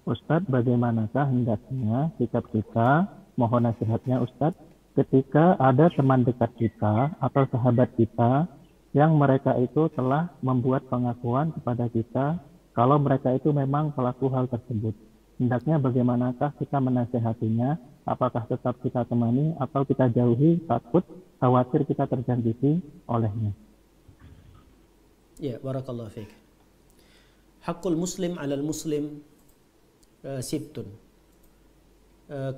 Ustadz, bagaimanakah hendaknya sikap kita, mohon nasihatnya Ustadz, ketika ada teman dekat kita atau sahabat kita yang mereka itu telah membuat pengakuan kepada kita kalau mereka itu memang pelaku hal tersebut. Hendaknya bagaimanakah kita menasehatinya, apakah tetap kita temani atau kita jauhi takut khawatir kita terjangkiti olehnya. Ya, barakallahu fiik. Hakul muslim 'alal muslim sittun.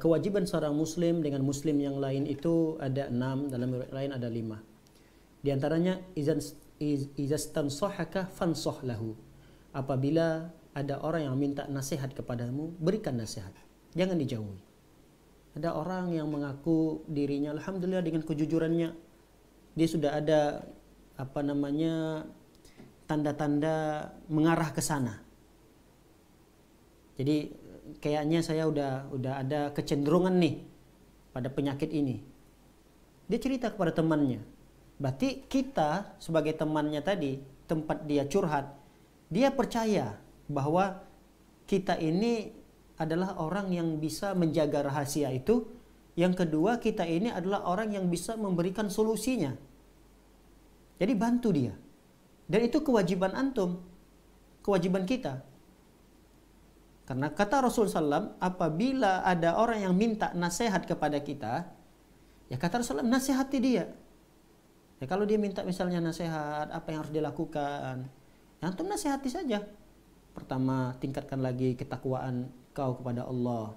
Kewajiban seorang muslim dengan muslim yang lain itu ada 6, dalam riwayat lain ada 5. Di antaranya izastansahaka fansah lahu. Apabila ada orang yang minta nasihat kepadamu, berikan nasihat. Jangan dijauhi. Ada orang yang mengaku dirinya alhamdulillah dengan kejujurannya dia sudah ada tanda-tanda mengarah ke sana. Jadi kayaknya saya udah ada kecenderungan nih pada penyakit ini. Dia cerita kepada temannya. Berarti kita sebagai temannya tadi, tempat dia curhat, dia percaya bahwa kita ini adalah orang yang bisa menjaga rahasia itu. Yang kedua, kita ini adalah orang yang bisa memberikan solusinya. Jadi bantu dia. Dan itu kewajiban antum, kewajiban kita. Karena kata Rasul SAW, apabila ada orang yang minta nasihat kepada kita, ya kata Rasul SAW, nasihati dia. Ya kalau dia minta misalnya nasihat, apa yang harus dilakukan, ya antum nasihati saja. Pertama, tingkatkan lagi ketakwaan kau kepada Allah.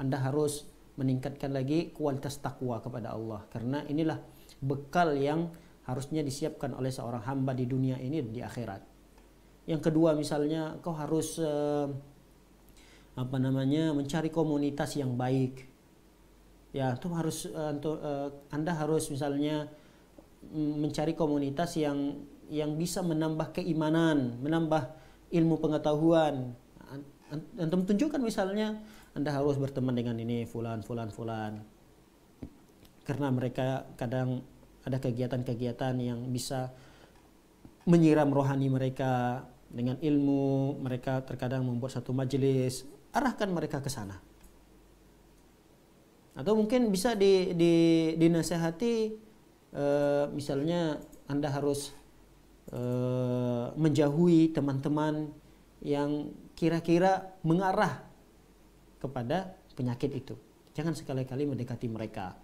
Anda harus meningkatkan lagi kualitas takwa kepada Allah. Karena inilah bekal yang harusnya disiapkan oleh seorang hamba di dunia ini dan di akhirat. Yang kedua misalnya kau harus mencari komunitas yang baik. Ya, Anda harus misalnya mencari komunitas yang bisa menambah keimanan, menambah ilmu pengetahuan. Antum tunjukkan misalnya Anda harus berteman dengan ini fulan. Karena mereka kadang ada kegiatan-kegiatan yang bisa menyiram rohani mereka dengan ilmu. Mereka terkadang membuat satu majelis, arahkan mereka ke sana. Atau mungkin bisa dinasehati, misalnya Anda harus menjauhi teman-teman yang kira-kira mengarah kepada penyakit itu. Jangan sekali-kali mendekati mereka.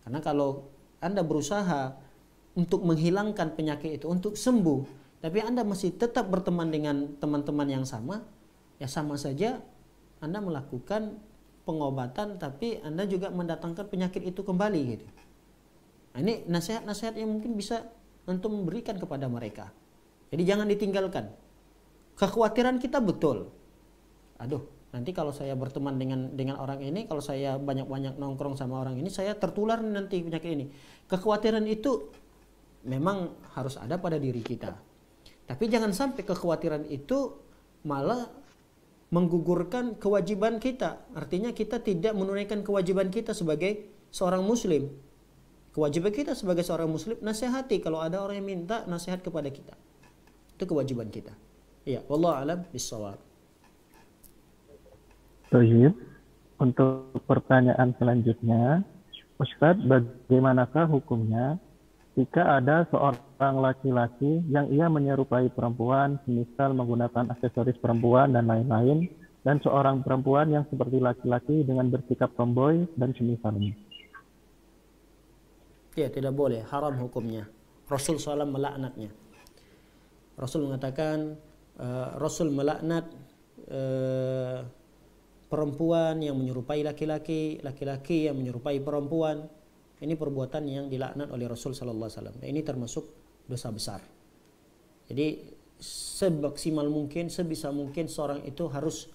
Karena kalau Anda berusaha untuk menghilangkan penyakit itu, untuk sembuh, tapi Anda masih tetap berteman dengan teman-teman yang sama, ya sama saja Anda melakukan pengobatan, tapi Anda juga mendatangkan penyakit itu kembali gitu. Nah, ini nasihat-nasihat yang mungkin bisa antum memberikan kepada mereka. Jadi jangan ditinggalkan. Kekhawatiran kita betul. Aduh, nanti kalau saya berteman dengan orang ini, kalau saya banyak-banyak nongkrong sama orang ini, saya tertular nanti penyakit ini. Kekhawatiran itu memang harus ada pada diri kita. Tapi jangan sampai kekhawatiran itu malah menggugurkan kewajiban kita. Artinya kita tidak menunaikan kewajiban kita sebagai seorang muslim. Kewajiban kita sebagai seorang muslim, nasihati kalau ada orang yang minta nasihat kepada kita. Itu kewajiban kita. Ya, wallahu a'lam bishawab. Baik, untuk pertanyaan selanjutnya, Ustadz, bagaimanakah hukumnya jika ada seorang laki-laki yang ia menyerupai perempuan, semisal menggunakan aksesoris perempuan dan lain-lain, dan seorang perempuan yang seperti laki-laki dengan bersikap tomboy dan semisalnya? Ya, tidak boleh, haram hukumnya. Rasul SAW melaknatnya. Rasul mengatakan, Rasul melaknat perempuan yang menyerupai laki-laki, laki-laki yang menyerupai perempuan. Ini perbuatan yang dilaknat oleh Rasul sallallahu alaihi wasallam. Ini termasuk dosa besar. Jadi semaksimal mungkin, sebisa mungkin seorang itu harus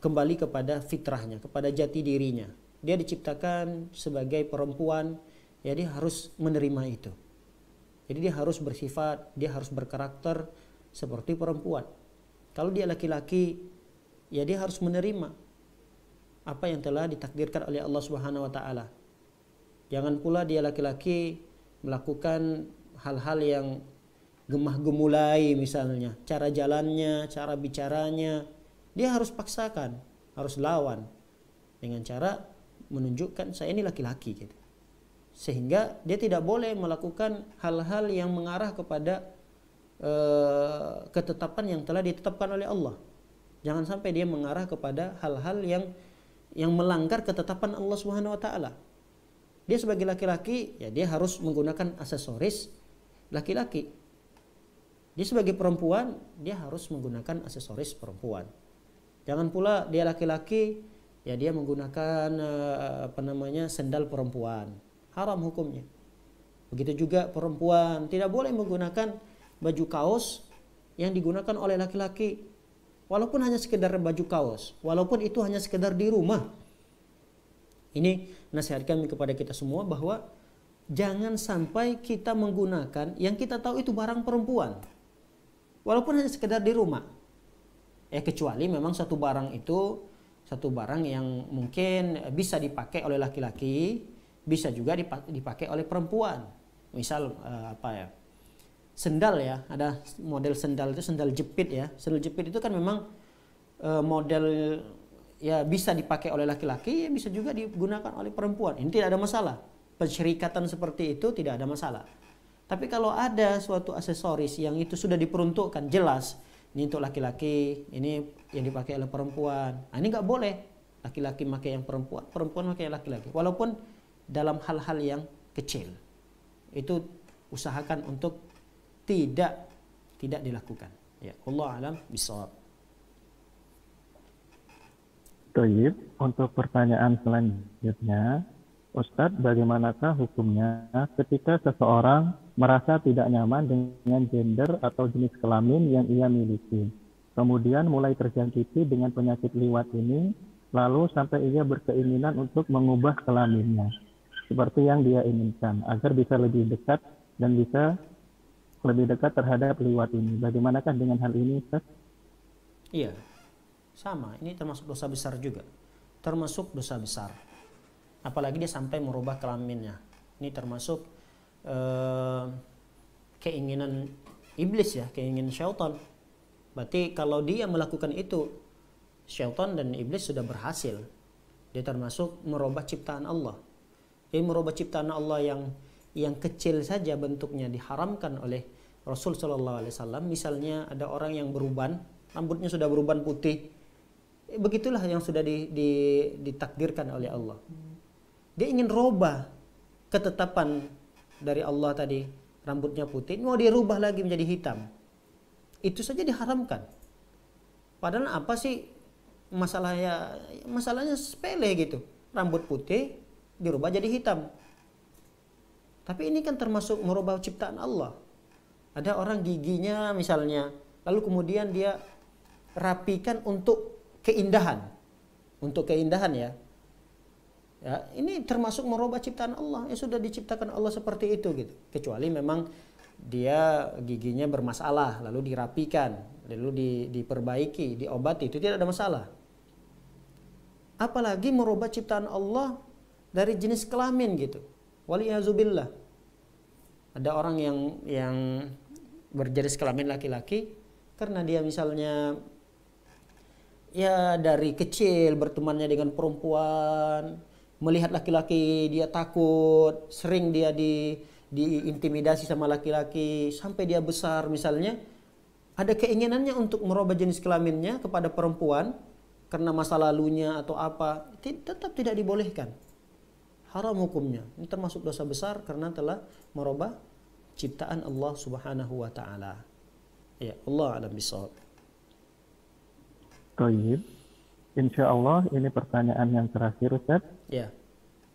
kembali kepada fitrahnya, kepada jati dirinya. Dia diciptakan sebagai perempuan, ya dia harus menerima itu. Jadi dia harus bersifat, dia harus berkarakter seperti perempuan. Kalau dia laki-laki, ya dia harus menerima apa yang telah ditakdirkan oleh Allah Subhanahu wa taala. Jangan pula dia laki-laki melakukan hal-hal yang gemah gemulai misalnya, cara jalannya, cara bicaranya, dia harus paksakan, harus lawan dengan cara menunjukkan saya ini laki-laki gitu. Sehingga dia tidak boleh melakukan hal-hal yang mengarah kepada ketetapan yang telah ditetapkan oleh Allah. Jangan sampai dia mengarah kepada hal-hal yang melanggar ketetapan Allah Subhanahu wa taala. Dia sebagai laki-laki, ya dia harus menggunakan aksesoris laki-laki. Dia sebagai perempuan, dia harus menggunakan aksesoris perempuan. Jangan pula dia laki-laki, ya dia menggunakan sendal perempuan. Haram hukumnya. Begitu juga perempuan tidak boleh menggunakan baju kaos yang digunakan oleh laki-laki. Walaupun hanya sekedar baju kaos, walaupun itu hanya sekedar di rumah. Ini nasihat kami kepada kita semua bahwa jangan sampai kita menggunakan yang kita tahu itu barang perempuan. Walaupun hanya sekedar di rumah. Kecuali memang satu barang yang mungkin bisa dipakai oleh laki-laki, bisa juga dipakai oleh perempuan. Misal sendal ya, ada model sendal itu sendal jepit ya. Sendal jepit itu kan memang model ya bisa dipakai oleh laki-laki, ya bisa juga digunakan oleh perempuan. Ini tidak ada masalah. Pensyarikatan seperti itu tidak ada masalah. Tapi kalau ada suatu aksesoris yang itu sudah diperuntukkan jelas, ini untuk laki-laki, ini yang dipakai oleh perempuan. Nah, ini nggak boleh. Laki-laki pakai yang perempuan, perempuan pakai yang laki-laki. Walaupun dalam hal-hal yang kecil. Itu usahakan untuk tidak dilakukan. Ya, Allah alam bisawab. Baik, untuk pertanyaan selanjutnya, Ustadz, bagaimanakah hukumnya ketika seseorang merasa tidak nyaman dengan gender atau jenis kelamin yang ia miliki, kemudian mulai terjangkiti dengan penyakit liwat ini, lalu sampai ia berkeinginan untuk mengubah kelaminnya, seperti yang dia inginkan, agar bisa lebih dekat dan bisa lebih dekat terhadap liwat ini. Bagaimanakah dengan hal ini, Ustaz? Iya, sama. Ini termasuk dosa besar juga. Termasuk dosa besar. Apalagi dia sampai merubah kelaminnya. Ini termasuk keinginan iblis ya, keinginan syaitan. Berarti kalau dia melakukan itu, syaitan dan iblis sudah berhasil. Dia termasuk merubah ciptaan Allah. Dia merubah ciptaan Allah yang kecil saja bentuknya diharamkan oleh Rasul Shallallahu Alaihi Wasallam. Misalnya ada orang yang beruban, rambutnya sudah beruban putih. Begitulah yang sudah ditakdirkan oleh Allah. Dia ingin rubah ketetapan dari Allah tadi, rambutnya putih, mau dia rubah lagi menjadi hitam. Itu saja diharamkan. Padahal apa sih masalahnya sepele gitu. Rambut putih dirubah jadi hitam. Tapi ini kan termasuk merubah ciptaan Allah. Ada orang giginya misalnya, lalu kemudian dia rapikan untuk keindahan. Untuk keindahan ya. Ya, ini termasuk merubah ciptaan Allah yang sudah diciptakan Allah seperti itu gitu. Kecuali memang dia giginya bermasalah, lalu dirapikan, lalu diperbaiki, diobati, itu tidak ada masalah. Apalagi merubah ciptaan Allah dari jenis kelamin gitu. Waliyazubillah. Ada orang yang berjenis kelamin laki-laki karena dia misalnya ya dari kecil bertemannya dengan perempuan, melihat laki-laki dia takut, sering dia diintimidasi sama laki-laki sampai dia besar misalnya, ada keinginannya untuk merubah jenis kelaminnya kepada perempuan karena masa lalunya atau apa, tetap tidak dibolehkan. Haram hukumnya. Ini termasuk dosa besar karena telah merubah ciptaan Allah Subhanahu wa taala. Ya, Allah a'lam bishawab. Baik. Insya Allah ini pertanyaan yang terakhir, Ustaz. Ya.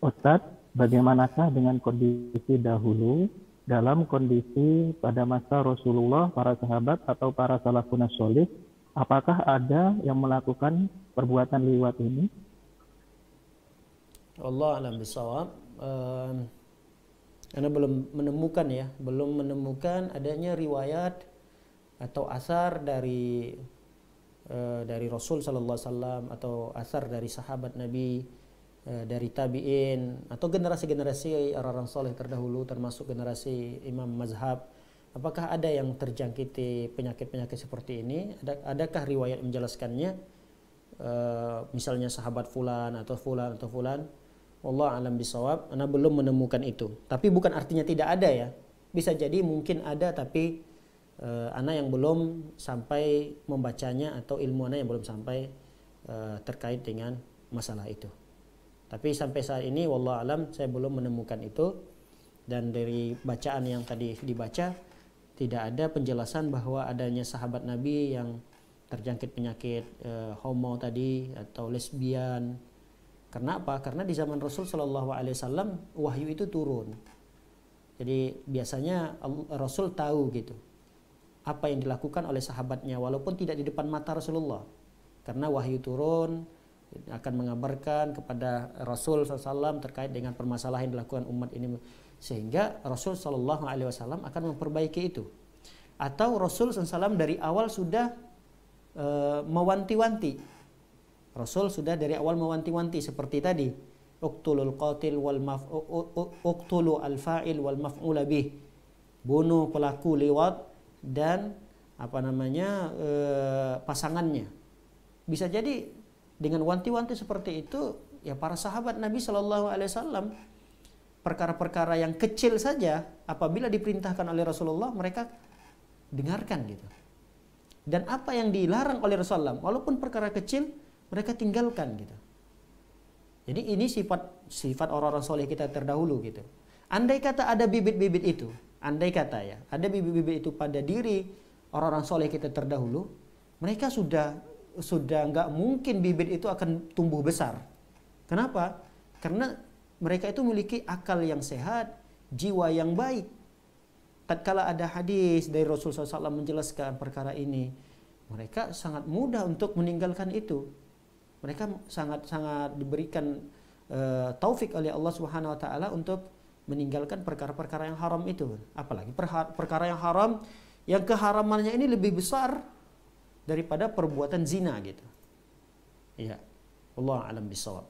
Ustaz, bagaimanakah dengan kondisi dahulu dalam kondisi pada masa Rasulullah, para sahabat atau para salafun sholih? Apakah ada yang melakukan perbuatan liwat ini? Allah alam bisawab. Anda belum menemukan adanya riwayat atau asar dari Rasul Sallallahu Alaihi Wasallam atau asar dari sahabat Nabi, dari tabiin atau generasi-generasi orang-orang soleh terdahulu termasuk generasi imam mazhab. Apakah ada yang terjangkiti penyakit-penyakit seperti ini? Adakah riwayat menjelaskannya? misalnya sahabat fulan atau fulan atau fulan. Wallahu alam bisawab, ana belum menemukan itu. Tapi bukan artinya tidak ada ya. Bisa jadi mungkin ada, tapi ana yang belum sampai membacanya atau ilmu ana yang belum sampai terkait dengan masalah itu. Tapi sampai saat ini wallahu alam saya belum menemukan itu, dan dari bacaan yang tadi dibaca tidak ada penjelasan bahwa adanya sahabat Nabi yang terjangkit penyakit homo tadi atau lesbian. Karena apa? Karena di zaman Rasul Shallallahu Alaihi Wasallam wahyu itu turun. Jadi biasanya Rasul tahu gitu apa yang dilakukan oleh sahabatnya walaupun tidak di depan mata Rasulullah. Karena wahyu turun akan mengabarkan kepada Rasul SAW terkait dengan permasalahan yang dilakukan umat ini, sehingga Rasul Shallallahu Alaihi Wasallam akan memperbaiki itu. Atau Rasul SAW dari awal sudah mewanti-wanti. Rasul sudah dari awal mewanti-wanti seperti tadi, uqtulul qatil wal uqtulu al fa'il wal maf'ula bih, bunuh pelaku liwat dan pasangannya. Bisa jadi dengan wanti-wanti seperti itu, ya para sahabat Nabi Shallallahu Alaihi Wasallam perkara-perkara yang kecil saja apabila diperintahkan oleh Rasulullah mereka dengarkan gitu. Dan apa yang dilarang oleh Rasulullah, walaupun perkara kecil, mereka tinggalkan gitu. Jadi ini sifat orang-orang soleh kita terdahulu gitu. Andai kata ada bibit-bibit itu, andai kata ya, ada bibit-bibit itu pada diri orang-orang soleh kita terdahulu, mereka sudah nggak mungkin bibit itu akan tumbuh besar. Kenapa? Karena mereka itu memiliki akal yang sehat, jiwa yang baik. Tatkala ada hadis dari Rasulullah SAW menjelaskan perkara ini, mereka sangat mudah untuk meninggalkan itu. Mereka sangat diberikan taufik oleh Allah Subhanahu Wa Taala untuk meninggalkan perkara-perkara yang haram itu. Apalagi perkara yang haram, yang keharamannya ini lebih besar daripada perbuatan zina gitu. Ya, Allah alam bisawab.